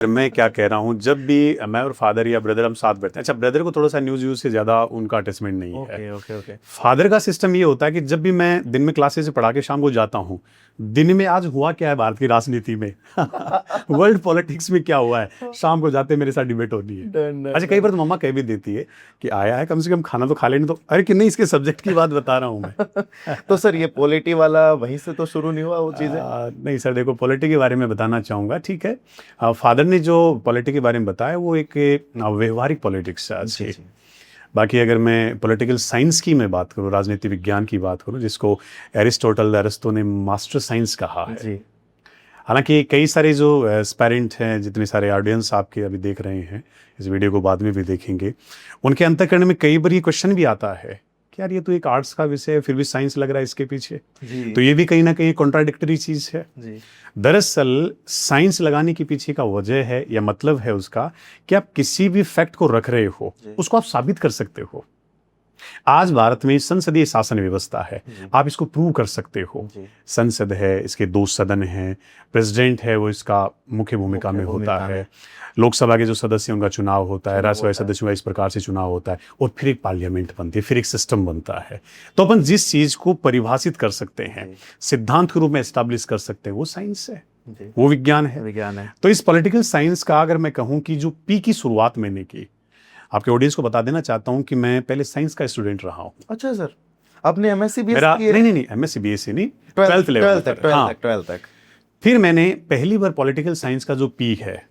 मैं क्या कह रहा हूँ, जब भी मैं और फादर या ब्रदर हम साथ बैठते हैं। अच्छा, ब्रदर को थोड़ा सा न्यूज़ व्यूज़ से ज़्यादा उनका अटैचमेंट नहीं है। Okay okay okay. फादर का सिस्टम ये होता है कि जब भी मैं दिन में क्लासेस से पढ़ा के शाम को जाता हूँ, दिन में आज हुआ क्या है भारत की राजनीति में वर्ल्ड पॉलिटिक्स में क्या हुआ है, शाम को जाते मेरे साथ डिबेट होती है। डन डन अच्छा, कई बार तो मम्मा कह भी देती है कि आया है, कम से कम खाना तो खा लेने। तो अरे कि नहीं, इसके सब्जेक्ट की बात बता रहा हूँ मैं। तो सर ये पॉलिटी वाला वहीं से तो शुरू नहीं हुआ वो चीजें? नहीं सर, देखो पॉलिटी के बारे में बताना चाहूँगा, ठीक है। फादर ने जो पॉलिटी के बारे में बताया वो एक व्यवहारिक पॉलिटिक्स है आज जी की। जी बाकी अगर मैं पॉलिटिकल साइंस की मैं बात करूँ, राजनीति विज्ञान की बात करूँ, जिसको अरिस्टो ने मास्टर साइंस कहा है। जी हालांकि कई सारे जो एस्पायरेंट हैं, जितने सारे ऑडियंस आपके अभी देख रहे हैं, इस वीडियो को बाद में भी देखेंगे, उनके अंतःकरण में कई बार ये क्वेश्चन भी आता है कि यार ये तो एक आर्ट्स का विषय है, फिर भी साइंस लग रहा है इसके पीछे। जी तो ये भी कहीं ना कहीं कॉन्ट्राडिक्टरी चीज़ है। जी दरअसल साइंस लगाने के पीछे का वजह है या मतलब है उसका कि आप किसी भी फैक्ट को रख रहे हो, जी उसको आप साबित कर सकते हो। आज भारत में संसदीय शासन व्यवस्था है, जी आप इसको प्रूव कर सकते हो। जी संसद है, इसके दो सदन हैं, प्रेसिडेंट है, वो इसका मुख्य भूमिका मुख्य में होता भूमिका है। में लोकसभा के जो सदस्य हैं, उनका चुनाव होता है, चुनाव राज्यसभा होता है। सदस्यों का इस प्रकार से चुनाव होता है, और फिर एक पार्लियामेंट बनती है, फिर एक सिस्टम बनता है। तो अपन जिस चीज को परिभाषित कर सकते हैं, जी सिद्धांत के रूप में एस्टैब्लिश कर सकते हैं, वो साइंस है, जी वो विज्ञान है। विज्ञान है। तो इस पॉलिटिकल साइंस का अगर मैं कहूं कि जो पी की शुरुआत मैंने की, आपके ऑडियंस को बता देना चाहता हूं कि मैं पहले साइंस का स्टूडेंट रहा हूं। अच्छा सर, आपने एमएससी बीएससी मेरा की है? नहीं एमएससी बीएससी नहीं, 12th लेवल पर। हाँ, 12 तक। फिर मैंने पहली बार पॉलिटिकल साइंस का जो पी है,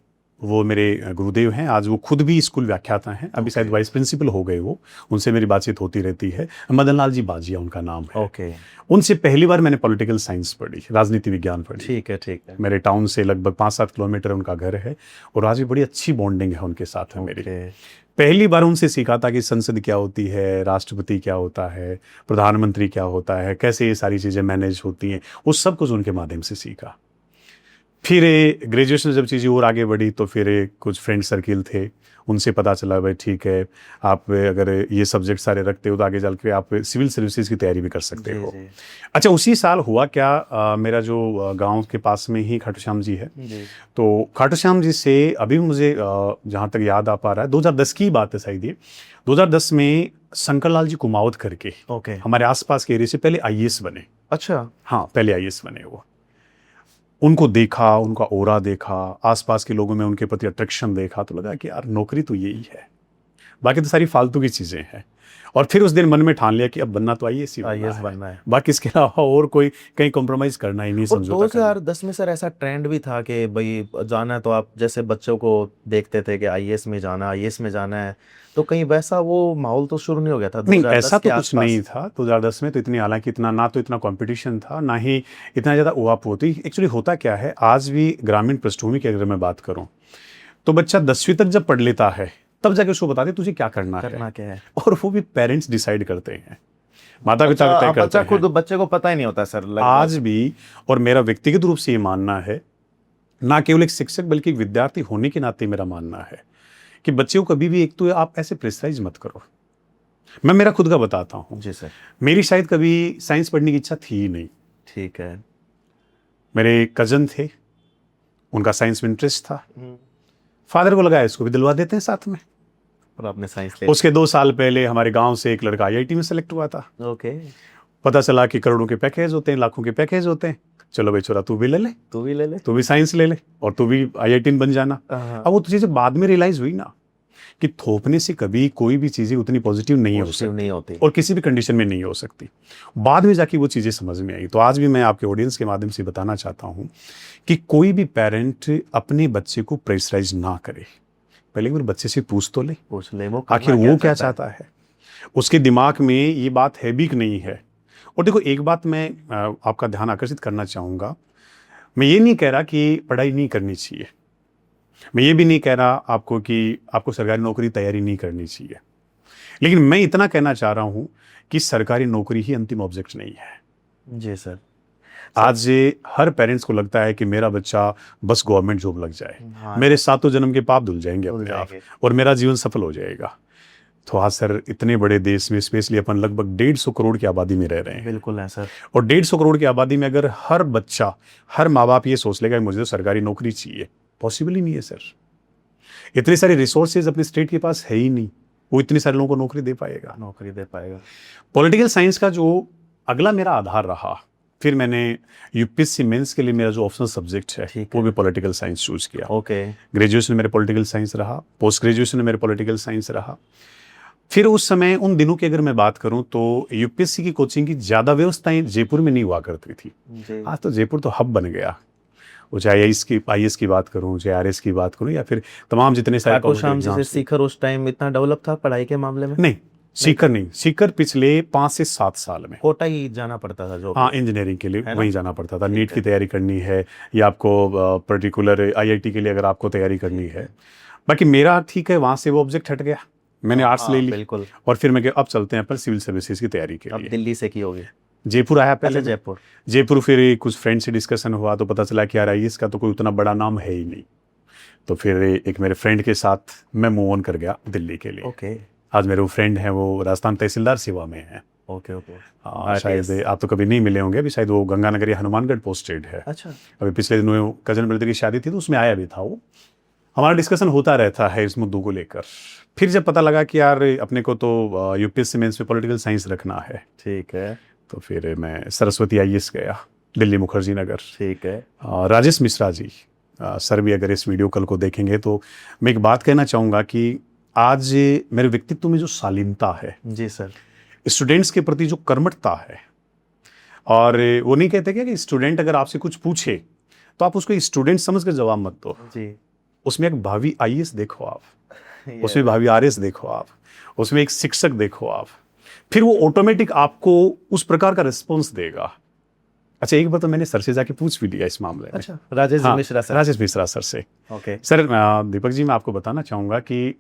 वो मेरे गुरुदेव हैं, आज वो खुद भी स्कूल व्याख्याता हैं, अभी शायद वाइस प्रिंसिपल हो गए वो, उनसे मेरी बातचीत होती रहती है। मदन लाल जी बाजिया उनका नाम है। ओके, उनसे पहली बार मैंने पॉलिटिकल साइंस पढ़ी, राजनीति विज्ञान पढ़ी। ठीक है ठीक है। मेरे टाउन से लगभग 5-7 किलोमीटर उनका घर है, और आज भी बड़ी अच्छी बॉन्डिंग है उनके साथ है मेरी। ओके पहली बार उनसे सीखा था कि संसद क्या होती है, राष्ट्रपति क्या होता है, प्रधानमंत्री क्या होता है, कैसे ये सारी चीज़ें मैनेज होती हैं, वो सब कुछ उनके माध्यम से सीखा। फिर ग्रेजुएशन जब चीज़ें और आगे बढ़ी, तो फिर कुछ फ्रेंड सर्किल थे, उनसे पता चला भाई ठीक है, आप अगर ये सब्जेक्ट सारे रखते हो तो आगे चल के आप सिविल सर्विसेज की तैयारी भी कर सकते जी हो। जी अच्छा, उसी साल हुआ क्या, मेरा जो गांव के पास में ही खाटू श्याम जी है, जी तो खाटू श्याम जी से अभी भी मुझे जहाँ तक याद आ पा रहा है, 2010 की बात है शायद ये। 2010 में शंकर लाल जी कुमावत करके ओके। हमारे आसपास के एरिया से पहले आईएएस बने। अच्छा हाँ, पहले आईएएस बने वो। उनको देखा, उनका ओरा देखा, आसपास के लोगों में उनके प्रति अट्रैक्शन देखा, तो लगा कि यार नौकरी तो यही है, बाकी तो सारी फालतू की चीज़ें हैं। और फिर उस दिन मन में ठान लिया कि अब बनना तो आईएएस ही आईएएस बनना बनना है, है। बाकी इसके अलावा और कोई कहीं कॉम्प्रोमाइज़ करना ही नहीं, और समझौता करना। 2010 में सर ऐसा ट्रेंड भी था कि भाई जाना है तो आप जैसे बच्चों को देखते थे कि आईएएस में जाना, आईएएस में जाना है, तो कहीं वैसा वो माहौल तो शुरू नहीं हो गया था नहीं, 2010 ऐसा के तो कुछ आसपास? नहीं था 2010 में। तो इतनी, हालांकि इतना ना तो इतना कंपटीशन था, ना ही इतना ज़्यादा उआप होती। एक्चुअली होता क्या है, आज भी ग्रामीण पृष्ठभूमि की अगर मैं बात करूं, तो बच्चा 10वीं तक जब पढ़ लेता है, तब जाके उसको बताते तुझे क्या करना करना क्या है। और वो भी पेरेंट्स डिसाइड करते हैं, माता पिता तय बच्चा करते बच्चा खुद हैं बच्चे को पता ही नहीं होता सर लगभग। आज भी। और मेरा व्यक्तिगत रूप से ये मानना है, ना केवल एक शिक्षक बल्कि एक विद्यार्थी होने के नाते मेरा मानना है कि बच्चे को कभी भी, एक तो आप ऐसे प्रेशराइज मत करो। मैं मेरा खुद का बताता हूँ, जी सर। मेरी शायद कभी साइंस पढ़ने की इच्छा थी ही नहीं। ठीक है। मेरे कजन थे, उनका साइंस में इंटरेस्ट था, फादर को लगा इसको भी दिलवा देते हैं साथ में। और आपने साइंस ले उसके 2 साल पहले हमारे गांव से एक लड़का आईआईटी में सेलेक्ट हुआ था। ओके। पता चला कि करोड़ों के पैकेज होते हैं, लाखों के पैकेज होते हैं। चलो भाई छोरा, तू भी ले ले, तू भी ले ले। तू भी साइंस ले ले, और तू भी आईआईटी बन जाना। हाँ, अब वो चीज़ें बाद में रियलाइज हुई ना कि थोपने से कभी कोई भी चीज़ें उतनी पॉजिटिव नहीं हो पॉजिटिव सकती, नहीं होती। और किसी भी कंडीशन में नहीं हो सकती। बाद में जाके वो चीज़ें समझ में आई। तो आज भी मैं आपके ऑडियंस के माध्यम से बताना चाहता हूँ कि कोई भी पेरेंट अपने बच्चे को प्रेशराइज ना करे। पहले एक बार बच्चे से पूछ तो ले, पूछ ले वो आखिर वो क्या चाहता है, उसके दिमाग में ये बात है भी कि नहीं है। और देखो, एक बात मैं आपका ध्यान आकर्षित करना चाहूँगा, मैं ये नहीं कह रहा कि पढ़ाई नहीं करनी चाहिए, मैं ये भी नहीं कह रहा आपको कि आपको सरकारी नौकरी की तैयारी नहीं करनी चाहिए, लेकिन मैं इतना कहना चाह रहा हूँ कि सरकारी नौकरी ही अंतिम ऑब्जेक्ट नहीं है। जी सर। आज हर पेरेंट्स को लगता है कि मेरा बच्चा बस गवर्नमेंट जॉब लग जाए, हाँ, मेरे सातों जन्म के पाप धुल जाएंगे धुल अपने आप, जाएंगे। और मेरा जीवन सफल हो जाएगा। तो आज सर, इतने बड़े देश में स्पेशली अपन लगभग 150 करोड़ की आबादी में रह रहे हैं। बिल्कुल है सर। और 150 करोड़ की आबादी में अगर हर बच्चा, हर माँ बाप ये सोच लेगा कि मुझे तो सरकारी नौकरी चाहिए, पॉसिबल ही नहीं है सर। इतने सारे रिसोर्सेज अपने स्टेट के पास है ही नहीं, वो इतने सारे लोगों को नौकरी दे पाएगा। नौकरी दे पाएगा। पॉलिटिकल साइंस का जो अगला मेरा आधार रहा, फिर मैंने यूपीएससी मेंस के लिए मेरा जो ऑप्शनल सब्जेक्ट है ठीक वो भी पॉलिटिकल साइंस चूज किया। ओके। ग्रेजुएशन में मेरे पॉलिटिकल साइंस रहा, पोस्ट ग्रेजुएशन में मेरे पॉलिटिकल साइंस रहा। फिर उस समय उन दिनों की अगर मैं बात करूं तो यूपीएससी की कोचिंग की ज़्यादा व्यवस्थाएं जयपुर में नहीं हुआ करती थी। जी। आज तो जयपुर तो हब बन गया। वो चाहे आईएएस की बात करूं, चाहे आरएस की बात करूं, या फिर तमाम जितने सारे खाटू श्याम competitive जैसे exams। सीकर उस टाइम इतना डेवलप था पढ़ाई के मामले में? नहीं, सीकर नहीं, सीकर पिछले 5 से 7 साल में। कोटा ही जाना पड़ता था जो। हाँ, इंजीनियरिंग के लिए है ना? वहीं जाना पड़ता था। नीट की तैयारी करनी है या आपको पर्टिकुलर आईआईटी के लिए अगर आपको तैयारी करनी है। बाकी मेरा ठीक है, वहाँ से वो ऑब्जेक्ट हट गया, मैंने आर्ट्स हाँ, ले ली। बिल्कुल। और फिर मैं अब चलते हैं पर सिविल सर्विसेज की तैयारी के अब लिए। दिल्ली से की होगी। जयपुर आया पहले। अच्छा, जयपुर। जयपुर फिर कुछ फ्रेंड से डिस्कशन हुआ तो पता चला कि यार आईएएस का तो कोई उतना बड़ा नाम है ही नहीं। तो फिर एक मेरे फ्रेंड के साथ मैं मूव ऑन कर गया दिल्ली के लिए। ओके आज मेरे वो फ्रेंड हैं, वो राजस्थान तहसीलदार सेवा में है। Okay okay. शायद आप तो कभी नहीं मिले होंगे, अभी शायद वो गंगानगर या हनुमानगढ़ पोस्टेड है। अच्छा। अभी पिछले दिनों कजन ब्रदर की शादी थी तो उसमें आया भी था वो। हमारा डिस्कशन होता रहता है इस मुद्दों को लेकर। फिर जब पता लगा कि यार अपने को तो यूपीएससी मेंस में पॉलिटिकल साइंस रखना है, ठीक है। तो फिर मैं सरस्वती आईएएस गया, दिल्ली मुखर्जी नगर। ठीक है। राजेश मिश्रा जी, सर भी अगर इस वीडियो कल को देखेंगे तो मैं एक बात कहना चाहूँगा कि आज मेरे व्यक्तित्व में जो शालीनता है, जी सर। स्टूडेंट्स के प्रति जो कर्मठता है, और वो नहीं कहते क्या कि स्टूडेंट अगर आपसे कुछ पूछे तो आप उसको स्टूडेंट समझ कर जवाब मत दो। जी। उसमें एक भावी आईएएस देखो आप, उसमें भावी आरएस देखो आप, उसमें एक शिक्षक देखो आप, फिर वो ऑटोमेटिक आपको उस प्रकार का रिस्पॉन्स देगा। अच्छा, एक बार तो मैंने सर से जाके पूछ भी लिया इस मामले में। अच्छा, राजेश हाँ, मिश्रा सर। राजेश मिश्रा सर से। ओके। सर दीपक जी, मैं आपको बताना चाहूँगा कि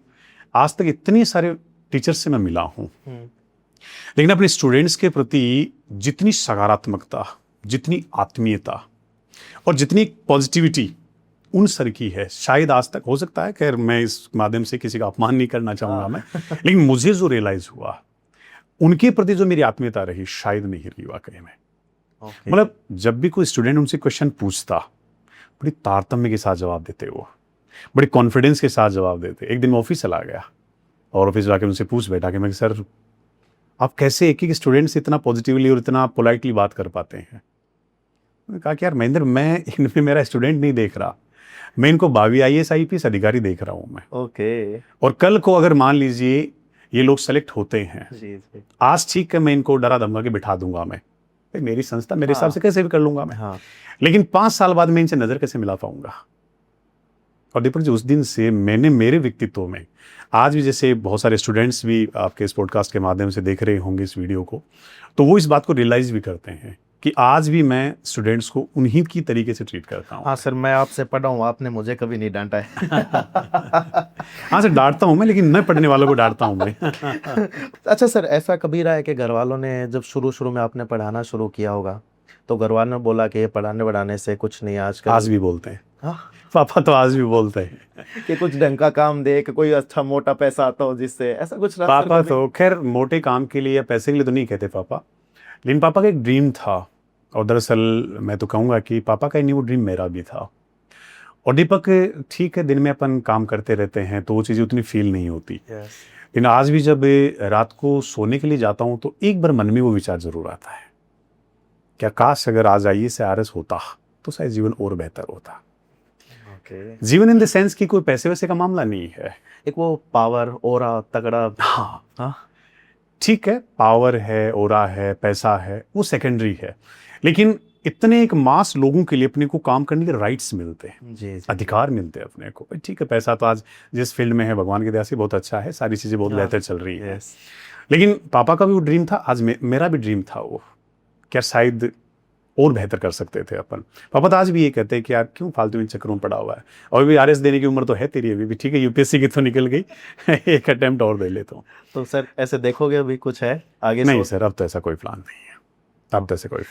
आज तक इतने सारे टीचर से मैं मिला हूँ, लेकिन अपने स्टूडेंट्स के प्रति जितनी सकारात्मकता, जितनी आत्मीयता और जितनी पॉजिटिविटी उन सर की है, शायद आज तक, हो सकता है, खैर मैं इस माध्यम से किसी का अपमान नहीं करना चाहूँगा मैं, लेकिन मुझे जो रियलाइज हुआ उनके प्रति जो मेरी आत्मीयता रही, शायद नहीं रही वाकई में। मतलब जब भी कोई स्टूडेंट उनसे क्वेश्चन पूछता, बड़ी तारतम्य के साथ जवाब देते, वो बड़े कॉन्फिडेंस के साथ जवाब देते। एक दिन मैं ऑफिस चला गया और ऑफिस जाके उनसे पूछ बैठा कि मैं, सर आप कैसे एक एक स्टूडेंट से इतना पॉजिटिवली और इतना पोलाइटली बात कर पाते हैं? मैंने कहा कि यार महेंद्र, मैं इनमें मेरा स्टूडेंट नहीं देख रहा, मैं इनको भावी आईएएस आईपीएस अधिकारी देख रहा हूँ मैं। ओके। और कल को अगर मान लीजिए ये लोग सेलेक्ट होते हैं, जी जी। आज ठीक है मैं इनको डरा धमका के बिठा दूंगा, मैं भाई मेरी संस्था मेरे हिसाब से कैसे भी कर लूंगा मैं, हाँ। लेकिन 5 साल बाद मैं इनसे नजर कैसे मिला पाऊंगा? और दीपक जी, उस दिन से मैंने मेरे व्यक्तित्व में, आज भी जैसे बहुत सारे स्टूडेंट्स भी आपके इस पॉडकास्ट के माध्यम से देख रहे होंगे इस वीडियो को, तो वो इस बात को रियलाइज भी करते हैं कि आज भी मैं स्टूडेंट्स को उन्हीं की तरीके से ट्रीट करता हूँ। हाँ सर, मैं आपसे पढ़ा हूँ, आपने मुझे कभी नहीं डांटा है। हाँ सर, डांटता हूँ मैं, लेकिन मैं पढ़ने वालों को डांटता हूँ मैं। अच्छा सर, ऐसा कभी रहा है कि घर वालों ने जब शुरू में आपने पढ़ाना शुरू किया होगा तो घर वालों ने बोला कि पढ़ाने बढ़ाने से कुछ नहीं आजकल? आज भी बोलते हैं। हाँ? पापा तो आज भी बोलते हैं कि कुछ ढंग का काम दे, कि कोई अच्छा मोटा पैसा आता हो जिससे, ऐसा कुछ रहा? पापा तो खैर मोटे काम के लिए या पैसे के लिए तो नहीं कहते पापा, लेकिन पापा का एक ड्रीम था, और दरअसल मैं तो कहूँगा कि पापा का ही नहीं, वो ड्रीम मेरा भी था। और दीपक, ठीक है दिन में अपन काम करते रहते हैं तो वो चीज़ें उतनी फील नहीं होती, लेकिन आज भी जब रात को सोने के लिए जाता हूँ तो एक बार मन में वो विचार जरूर आता है, क्या काश अगर आज आईएएस से आरएस होता तो शायद जीवन और बेहतर होता। जीवन इन द सेंस कि कोई पैसे वैसे का मामला नहीं है, एक वो पावर, ओरा, तगड़ा। हाँ हाँ, ठीक है, पावर है, ओरा है, पैसा है, वो सेकेंडरी है, लेकिन इतने एक मास लोगों के लिए अपने को काम करने के राइट्स मिलते हैं, जी। अधिकार मिलते हैं अपने को। ठीक है, पैसा तो आज जिस फील्ड में है भगवान की दया से बहुत अच्छा है, सारी चीज़ें बहुत बेहतर चल रही है, लेकिन पापा का भी वो ड्रीम था, आज मेरा भी ड्रीम था वो, क्या शायद और बेहतर कर सकते थे अपन। पापा तो आज भी ये कहते हैं कि यार क्यों फालतू इन चक्करों में पड़ा हुआ है, और भी आरएस देने की उम्र तो है तेरी अभी भी, ठीक है यूपीएससी की तो निकल गई, एक अटेम्प्ट और दे लेता हूँ। तो सर ऐसे देखोगे अभी कुछ है आगे? नहीं सर, अब तो ऐसा कोई प्लान नहीं है, अब तो ऐसा कोई